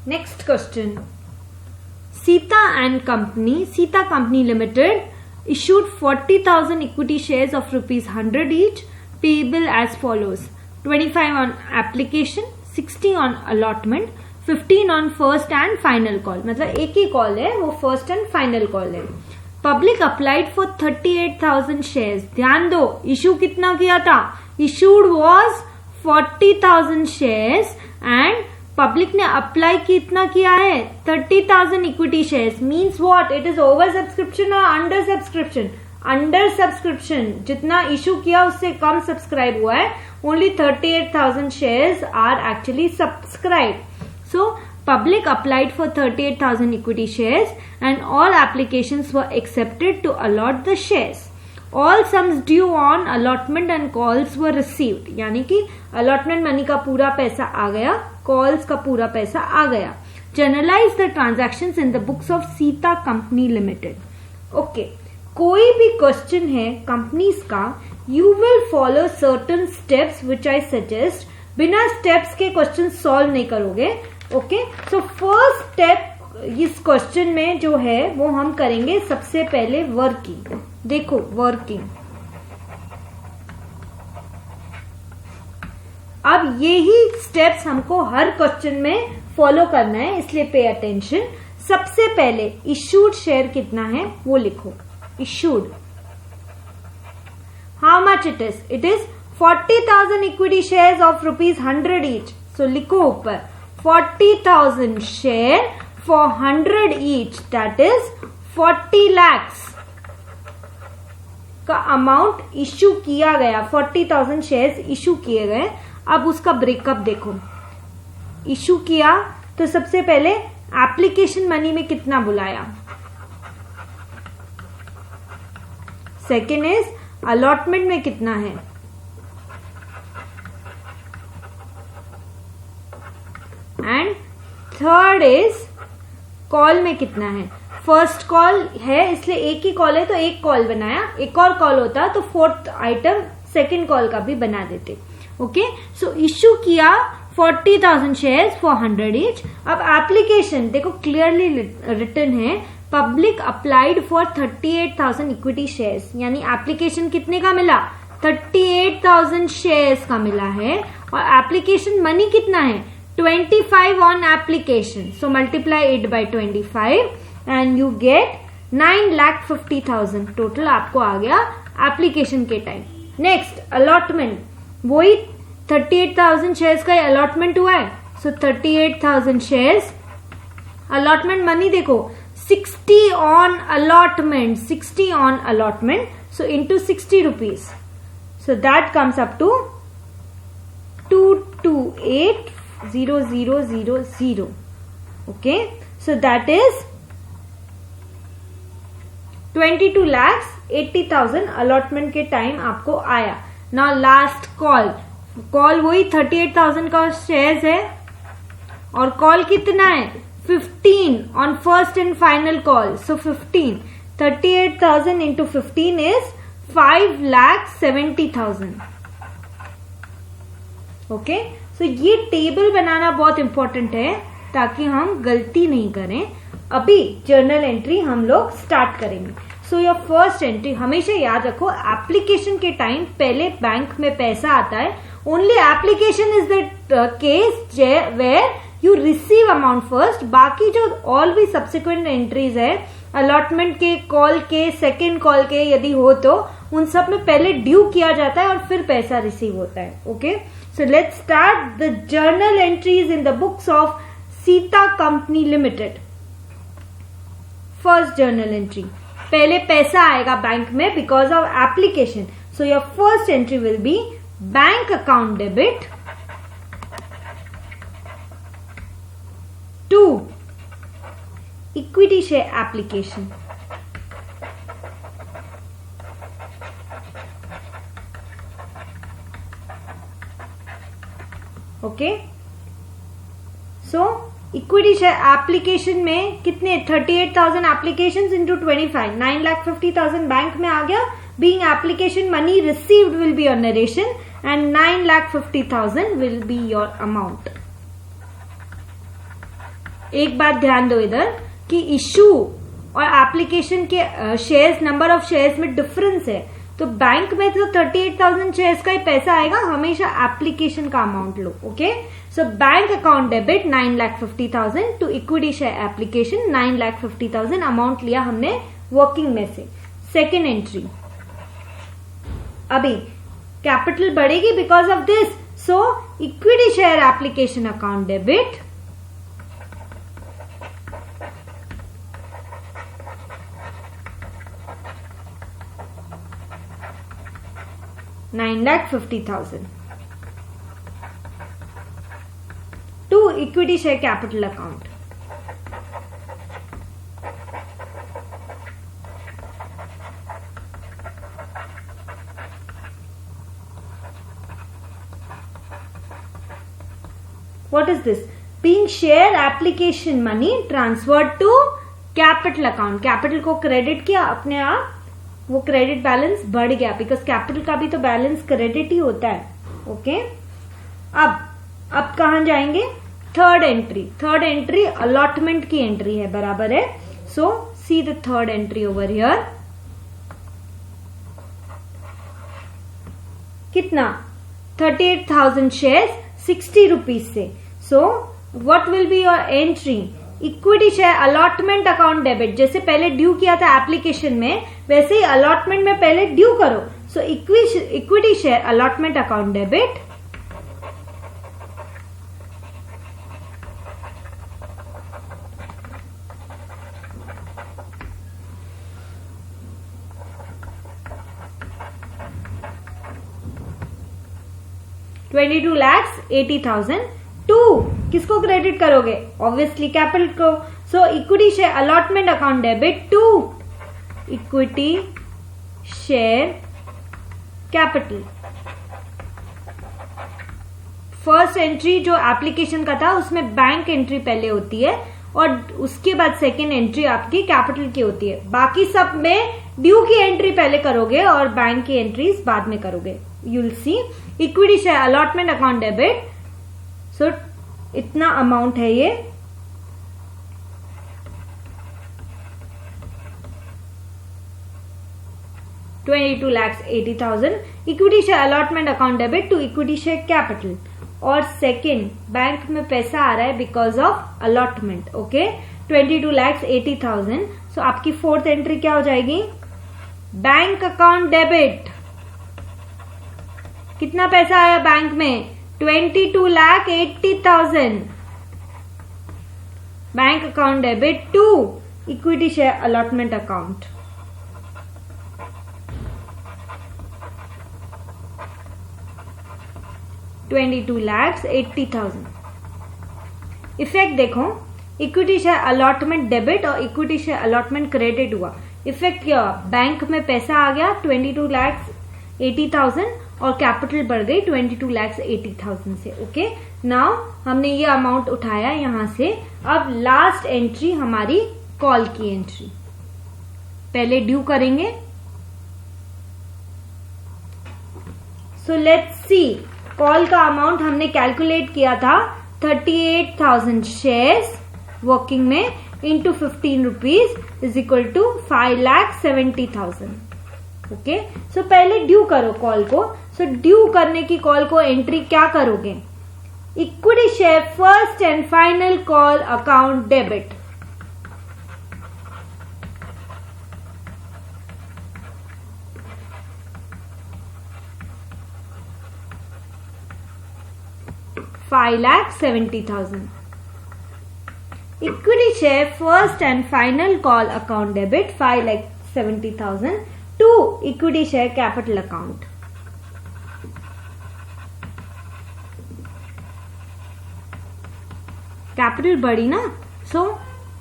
Next question. Sita Company Limited issued 40,000 equity shares of rupees 100 each, payable as follows: 25 on application, 60 on allotment, 15 on first and final call. मतलब एक ही call है, वो first and final call है. Public applied for 38,000 shares. ध्यान दो, issue कितना किया था? Issued was 40,000 shares and public ने अप्लाई कितना किया है? 30,000 equity shares. Means what? It is over subscription और अंडर सब्सक्रिप्शन? Under subscription. जितना इशू किया उससे कम सब्सक्राइब हुआ है. Only 38,000 shares are actually subscribe. So, public applied for 38,000 equity shares and all applications were accepted to allot the shares. All sums due on allotment and calls were received. यानी कि allotment money का पूरा पैसा आ गया, calls का पूरा पैसा आ गया. Journalize the transactions in the books of Sita Company Limited. Okay. कोई भी क्वेश्चन है कंपनीज का, you will follow certain steps which I suggest. बिना स्टेप्स के क्वेश्चन सॉल्व नहीं करोगे. ओके, सो फर्स्ट स्टेप इस क्वेश्चन में जो है वो हम करेंगे सबसे पहले वर्किंग. देखो वर्किंग. अब यही स्टेप्स हमको हर क्वेश्चन में फॉलो करना है, इसलिए पे अटेंशन. सबसे पहले इशूड शेयर कितना है वो लिखो. Issued how much it is? It is 40,000 equity shares of rupees 100 each. So लिखो ऊपर 40,000 share for 100 each, that is 40 lakhs का अमाउंट इश्यू किया गया. 40,000 शेयर्स इश्यू किए गए. अब उसका ब्रेकअप देखो. इश्यू किया तो सबसे पहले एप्लीकेशन मनी में कितना बुलाया. सेकेंड इज अलॉटमेंट में कितना है. एंड थर्ड इज कॉल में कितना है. फर्स्ट कॉल है इसलिए एक ही कॉल है तो एक कॉल बनाया. एक और कॉल होता तो फोर्थ आइटम सेकंड कॉल का भी बना देते. ओके, सो इश्यू किया 40,000 शेयर्स फॉर 100 ईच. अब एप्लीकेशन देखो क्लियरली रिटन है, public applied for 38,000 equity shares. यानी एप्लीकेशन कितने का मिला? 38,000 शेयर्स का मिला है. और एप्लीकेशन मनी कितना है? 25 on application. So multiply it by 25 and you get 9,50,000 total आपको आ गया एप्लीकेशन के टाइम. Next allotment. वही 38,000 शेयर्स का अलॉटमेंट हुआ है. सो 38,000 शेयर्स. अलॉटमेंट मनी देखो 60 on allotment. 60 on allotment. So into 60 rupees. So that comes up to 228,000. Okay, so that is 22,80,000 allotment के time आपको आया. Now last call. कॉल वही 38,000 का शेयर्स है और कॉल कितना है? 15 on first and final call. So 15 38,000 into 15 is 5,70,000. Okay, so ये टेबल बनाना बहुत इंपॉर्टेंट है ताकि हम गलती नहीं करें. अभी जर्नल एंट्री हम लोग स्टार्ट करेंगे. सो योर फर्स्ट एंट्री हमेशा याद रखो, एप्लीकेशन के टाइम पहले बैंक में पैसा आता है. Only application is the case where you receive amount first. बाकी जो ऑल भी सब्सिक्वेंट एंट्रीज है अलॉटमेंट के, कॉल के, सेकेंड कॉल के यदि हो तो उन सब में पहले ड्यू किया जाता है और फिर पैसा रिसीव होता है. Okay, so let's start the journal entries in the books of Sita Company Limited. First journal entry. पहले पैसा आएगा बैंक में because of application. So your first entry will be bank account debit to equity share application. Okay, so equity share application में कितने? 38,000 application into 25, 9,50,000 bank में आ गया. Being application money received will be your narration and 9,50,000 will be your amount. एक बात ध्यान दो इधर कि इशू और एप्लीकेशन के शेयर्स, नंबर ऑफ शेयर्स में डिफरेंस है। तो बैंक में तो 38,000 शेयर्स का ही पैसा आएगा, हमेशा एप्लीकेशन का अमाउंट लो। Okay, so bank account debit 9,50,000 to equity share application 9,50,000 amount लिया हमने वर्किंग में से। सेकेंड एंट्री, अभी कैपिटल बढ़ेगी because of this, so equity share application account debit 9,50,000 to equity share capital account. What is this? Being share application money transferred to capital account. Capital को credit किया अपने आप, वो credit balance बढ़ गया because capital का भी तो बैलेंस क्रेडिट ही होता है। ओके, अब कहां जाएंगे? Third entry. Third entry allotment की एंट्री है, बराबर है। So see the third entry over here. कितना? 38,000 शेयर्स 60 रुपीज से। So what will be your entry? Equity share allotment account debit. जैसे पहले ड्यू किया था एप्लीकेशन में, वैसे ही अलॉटमेंट में पहले ड्यू करो। So equity share allotment account debit 22,80,000 to किसको क्रेडिट करोगे? ऑब्वियसली कैपिटल को। So equity share allotment account debit to equity share capital. First entry जो एप्लीकेशन का था उसमें बैंक एंट्री पहले होती है और उसके बाद सेकेंड एंट्री आपकी कैपिटल की होती है। बाकी सब में ड्यू की एंट्री पहले करोगे और बैंक की एंट्रीज बाद में करोगे। You will see equity share allotment account debit. So इतना अमाउंट है ये, $22,80,000 equity share allotment account debit to equity share capital. और सेकेंड, बैंक में पैसा आ रहा है because of allotment. Okay, 22,80,000। So आपकी फोर्थ एंट्री क्या हो जाएगी? Bank account debit. कितना पैसा आया बैंक में? 22,80,000। Bank account debit to equity share allotment account. $22,80,000। Effect देखो, इक्विटी शेयर अलॉटमेंट डेबिट और इक्विटी शेयर अलॉटमेंट क्रेडिट हुआ। इफेक्ट क्या? बैंक में पैसा आ गया 22,80,000 और कैपिटल बढ़ गई 22,80,000 से। ओके, नाउ हमने ये अमाउंट उठाया यहां से। अब लास्ट एंट्री हमारी कॉल की एंट्री। पहले ड्यू करेंगे। सो लेट्स सी, कॉल का अमाउंट हमने कैलकुलेट किया था 38,000 शेयर्स वर्किंग में into 15 rupees is equal to 5,70,000। Okay, so पहले ड्यू करो कॉल को। सो ड्यू करने की कॉल को एंट्री क्या करोगे? Equity share first and final call account debit. $5,70,000 equity share first and final call account debit 5,70,000 to equity share capital account. Capital बढ़ी ना, सो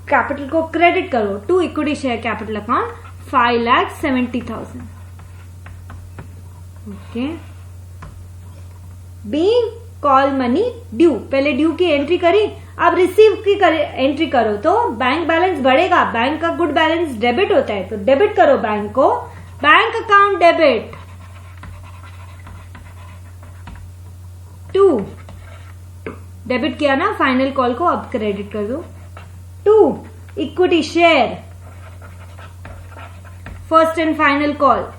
कैपिटल को क्रेडिट करो to equity share capital account 5,70,000। Okay, being call money due, पहले due की entry करी, अब receive की entry करो तो बैंक बैलेंस बढ़ेगा। बैंक का गुड बैलेंस डेबिट होता है तो डेबिट करो बैंक को। Bank account debit to, debit किया ना फाइनल कॉल को, अब क्रेडिट कर दो 2. Equity share. First and final call.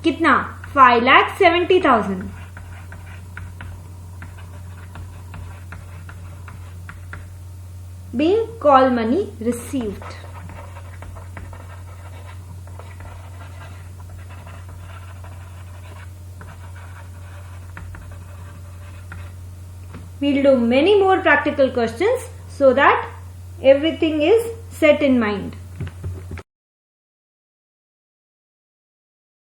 कितना? 5,70,000. Being call money received. We'll do many more practical questions so that everything is set in mind.